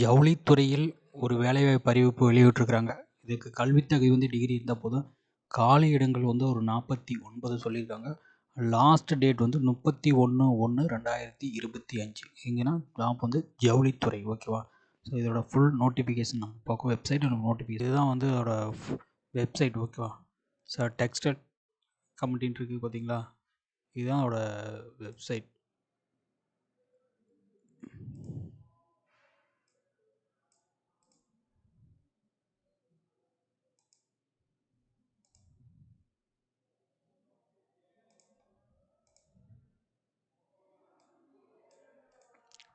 ஜவுளித்துறையில் ஒரு வேலைவாய்ப்பு அறிவிப்பு வெளியிட்டிருக்கிறாங்க. இதுக்கு கல்வித் தகுதி டிகிரி இருந்தால் போதும். காலி இடங்கள் ஒரு 49 சொல்லியிருக்காங்க. Last date 31/1/2025. எங்கன்னா ஜாப் ஜவுளித்துறை. ஓகேவா? ஸோ இதோட ஃபுல் நோட்டிஃபிகேஷன் நம்ம பார்க்கும் வெப்சைட் நோட்டிஃபிகேஷன் இதுதான் அதோட வெப்சைட். ஓகேவா? ஸோ டெக்ஸ்டைல் கமிட்டின்னு இருக்குது பார்த்தீங்களா? இதுதான் அதோட வெப்சைட்.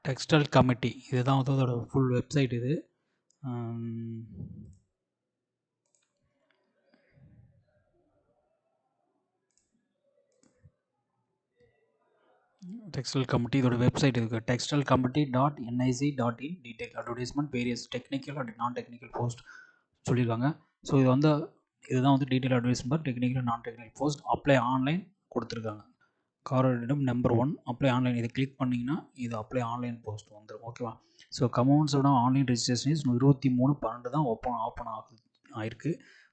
டெக்ஸ்டைல் கமிட்டி இதுதான் அதோட ஃபுல் வெப்சைட். இது டெக்ஸ்டைல் கமிட்டி இதோட வெப்சைட் இருக்குது. Textile committee .nic.in detail advertisement various technical and நான் டெக்னிக்கல் போஸ்ட் சொல்லியிருக்காங்க. ஸோ இதுதான் டீடைல் அட்வர்டைஸ்மெண்ட் டெக்னிக்கல் நான் டெக்னிக்கல் போஸ்ட் அப்ளை ஆன்லைன் கொடுத்துருக்காங்க. கார்டிடம் நம்பர் 1 அப்ளை ஆன்லைன். இதை கிளிக் பண்ணிங்கன்னா இது அப்ளை ஆன்லைன் போஸ்ட் வந்துடும். ஓகேவா? ஸோ கமெண்ட்ஸோட ஆன்லைன் ரெஜிஸ்ட்ரேஷன் 23/12 தான் ஓப்பன் ஆயிருக்கு.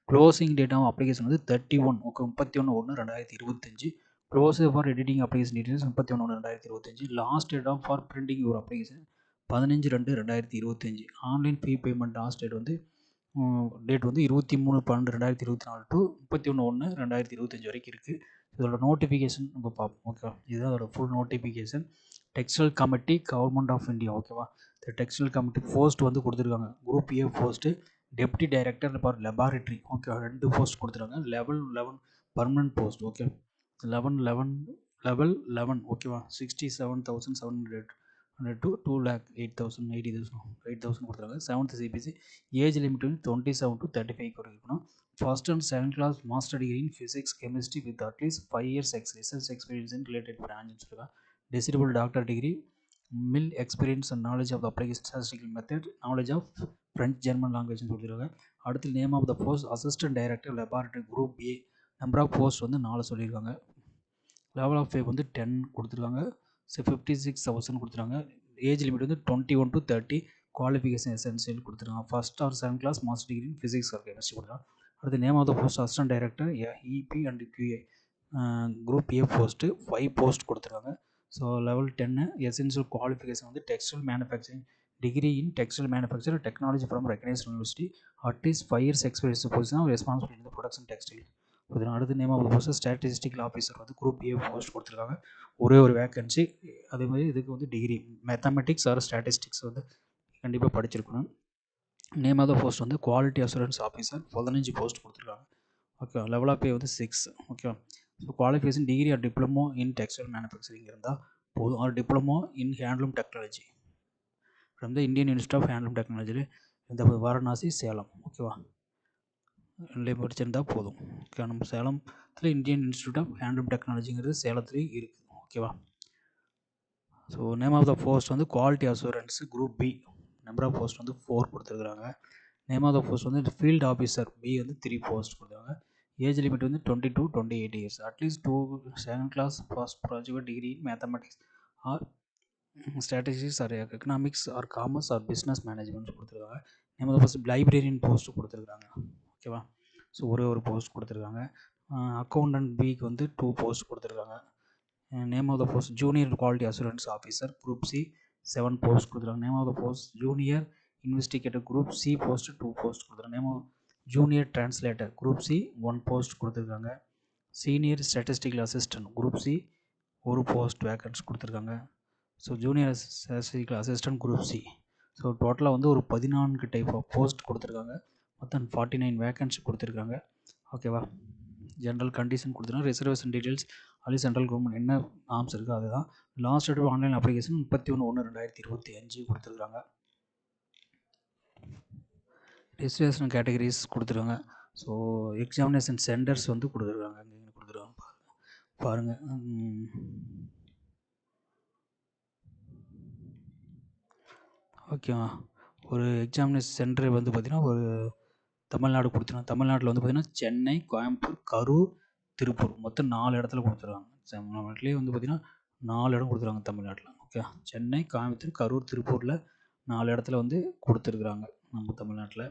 Closing date of application 31/1/2025. Close for editing application details 31/1/2025. Last date of for printing your application 15/2/2025. Online fee payment last date 23/12/2024 to 31/1/2025 வரைக்கும் இருக்குது. இதோட நோட்டிஃபிகேஷன் நம்ம பார்ப்போம். ஓகேவா? இதுதான் அதோட full notification. Textile committee government of India. ஓகேவா? இந்த டெக்ஸ்டைல் கமிட்டி போஸ்ட் கொடுத்துருக்காங்க. Group A post deputy director for laboratory. Okay, 2 post கொடுத்துருக்காங்க. Level 11 permanent post. Okay, level 11 ஓகேவா? 67,700 to 2,08,000 கொடுத்துருக்காங்க. 7th CPC. Age limit 27 to 35 இருக்கணும். First and second class master degree in physics chemistry with at least 5 years research experience in related பிரான்ச்னு சொல்லுவாங்க. Desirable doctor degree, மில் experience and knowledge of the application statistical method, knowledge of French German லாங்குவேஜ்னு சொல்லியிருக்காங்க. அடுத்து name of the post assistant director laboratory group A. Number of post 4 சொல்லியிருக்காங்க. Level of pay 10 கொடுத்துருக்காங்க. 56,000 கொடுத்துருக்காங்க. Age limit 21 to 30. Qualification essential கொடுத்துருக்காங்க. First or second class master degree in physics or chemistry கொடுத்துருக்காங்க. அடுத்து name of the post assistant director EP and QA group A post 5 post கொடுத்துருக்காங்க. So level 10 essential qualification textile manufacturing degree in textile manufacture technology from recognised university at least 5 years experience position responsibility இந்த production textile. அடுத்து name of the post statistical officer group A post கொடுத்துருக்காங்க. ஒரே ஒரு vacancy. அதே மாதிரி இதுக்கு degree mathematics or statistics கண்டிப்பாக படிச்சிருக்கணும். Name of the post quality assurance officer 15 post கொடுத்துருக்காங்க. Okay, level of pay 6. Okay, so qualification degree or diploma in textile manufacturing இருந்தால் போதும். Or diploma in handloom technology from the Indian institute of handloom technology இந்த வாரணாசி, சேலம். ஓகேவா? ரெண்டுலேயும் படிச்சிருந்தால் போதும். Okay, நம்ம சேலத்தில் Indian institute of handloom டெக்னாலஜிங்கிறது சேலத்துலேயும் இருக்குது. ஓகேவா? So name of the post quality assurance group B. Number of post 4 கொடுத்துருக்குறாங்க. Name of the post field officer B 3 post கொடுத்தாங்க. Age limit 20 to 28 years. At least 2 second class first project degree in mathematics or statistics or economics or commerce or business management கொடுத்துருக்காங்க. Name of the post librarian post கொடுத்துருக்காங்க. ஓகேவா? So ஒரே ஒரு post கொடுத்துருக்காங்க. Accountant பிக்கு 2 post கொடுத்துருக்காங்க. Name of the post junior quality assurance officer group C 7 post கொடுத்துருக்காங்க. Name of the post junior investigator group C post 2 post கொடுத்துருக்காங்க. Name of junior translator group C 1 post கொடுத்துருக்காங்க. Senior statistical assistant group C 1 post vacancies கொடுத்துருக்காங்க. So junior statistical assistant group C. So டோட்டலாக ஒரு 14 type of post கொடுத்துருக்காங்க. மொத்தம் 49 vacancy கொடுத்துருக்காங்க. ஓகேவா? General condition கொடுத்துருக்காங்க. ரிசர்வேஷன் டீட்டெயில்ஸ் அது சென்ட்ரல் கவர்மெண்ட் என்ன நார்ம்ஸ் இருக்குது அதுதான். லாஸ்ட் டேட் ஆன்லைன் அப்ளிகேஷன் 31/1/2025 கொடுத்துருக்காங்க. ரெஜிஸ்ட்ரேஷன் கேட்டகரிஸ் கொடுத்துருக்காங்க. ஸோ எக்ஸாமினேஷன் சென்டர்ஸ் கொடுத்துருக்காங்க. இங்கே கொடுத்துருக்காங்க பாருங்கள். ஓகேவா? ஒரு எக்ஸாமினேஷன் சென்டர் பார்த்திங்கன்னா ஒரு தமிழ்நாடு கொடுத்துருக்காங்க. தமிழ்நாட்டில் பார்த்திங்கன்னா சென்னை, கோயம்புத்தூர், கரூர், திருப்பூர் மொத்தம் 4 இடத்துல கொடுத்துருக்காங்க. தமிழ்நாட்டிலே பார்த்திங்கன்னா 4 இடம் கொடுத்துருக்காங்க தமிழ்நாட்டில். ஓகே, சென்னை, கோயம்புத்தூர், கரூர், திருப்பூரில் 4 இடத்துல வந்து கொடுத்துருக்குறாங்க நம்ம தமிழ்நாட்டில்.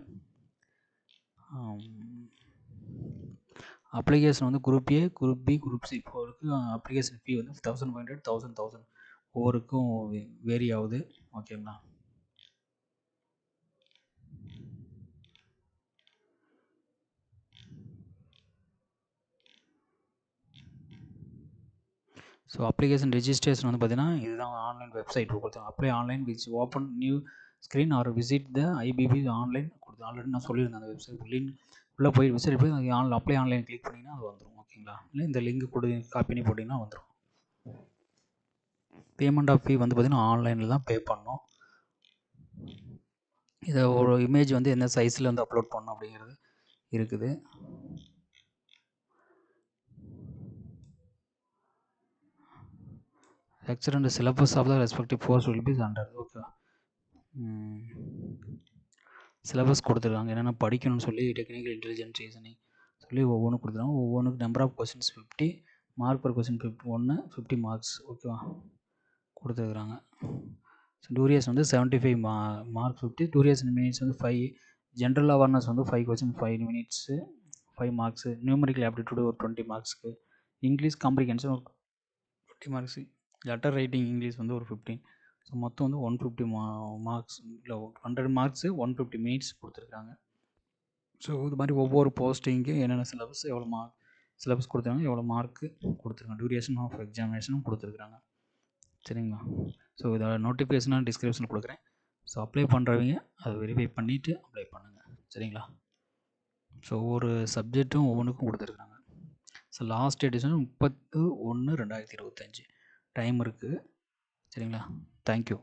அப்ளிகேஷன் வந்து group A, group B, group C போருக்கு அப்ளிகேஷன் ஃபீ வந்து 1500, 1000 ஒவ்வொருக்கும் வேரி ஆகுது. ஓகேங்களா? ஸோ அப்ளிகேஷன் ரெஜிஸ்ட்ரேஷன் வந்து பார்த்தீங்கன்னா இதுதான் ஆன்லைன் வெப்சைட் கொடுத்தாங்க. Apply online which open new screen R visit the IPP online கொடுத்து ஆல்ரெடி நான் சொல்லியிருந்தேன். அந்த வெப்சைட் லிங்க் உள்ளே போய் வெப்சைட் போய் அப்ளை ஆன்லைன் கிளிக் பண்ணிங்கன்னா அது வந்துடும். ஓகேங்களா? இல்லை இந்த லிங்க் காப்பி பண்ணி போட்டிங்கன்னா வந்துடும். பேமெண்ட் ஆஃப் ஃபீ வந்து பார்த்திங்கன்னா ஆன்லைனில் தான் பே பண்ணணும். இதை ஒரு இமேஜ் வந்து என்ன சைஸில் வந்து அப்லோட் பண்ணணும் அப்படிங்கிறது இருக்குது. Lecture and syllabus of the respective course will be under. Okay, syllabus கொடுத்துருக்காங்க என்னென்ன படிக்கணும்னு சொல்லி டெக்னிக்கல் இன்டெலிஜென்ஸ் ரீசனிங் சொல்லி ஒவ்வொன்றும் கொடுத்துருக்காங்க. ஒவ்வொன்றுக்கு number of questions 50 mark per question 50 marks. ஓகேவா? கொடுத்துருக்குறாங்க. ஸோ டூரேஷன் வந்து 75 மார்க் 50. டூரேஷன் மினிட்ஸ் வந்து 5. ஜென்ரல் அவேர்னஸ் வந்து 5 question 5 minutes 5 marks. Numerical aptitude ஒரு 20 மார்க்ஸ்க்கு. இங்கிலீஷ் காம்ப்ரிஹென்ஷன் ஒரு 20 மார்க்ஸு. லெட்டர் ரைட்டிங் இங்கிலீஷ் வந்து ஒரு 15. ஸோ மொத்தம் வந்து 150 மார்க்ஸ் இல்லை 100 மார்க்ஸு 150 மினிட்ஸ் கொடுத்துருக்காங்க. ஸோ இது மாதிரி ஒவ்வொரு போஸ்டிங்க்கு என்னென்ன சிலபஸ் எவ்வளோ சிலபஸ் கொடுத்துருக்காங்க, எவ்வளோ மார்க்கு கொடுத்துருக்காங்க, டியூரேஷன் ஆஃப் எக்ஸாமினேஷனும் கொடுத்துருக்குறாங்க. சரிங்களா? ஸோ இதோட நோட்டிஃபிகேஷனாக டிஸ்கிரிப்ஷனில் கொடுக்குறேன். ஸோ அப்ளை பண்ணுறவங்க அதை வெரிஃபை பண்ணிவிட்டு அப்ளை பண்ணுங்கள். சரிங்களா? ஸோ ஒவ்வொரு சப்ஜெக்ட்டும் ஒவ்வொன்றுக்கும் கொடுத்துருக்காங்க. ஸோ லாஸ்ட் டேட் வந்து 30/1/2025 டைம் இருக்குது. சரிங்களா? தேங்க்யூ.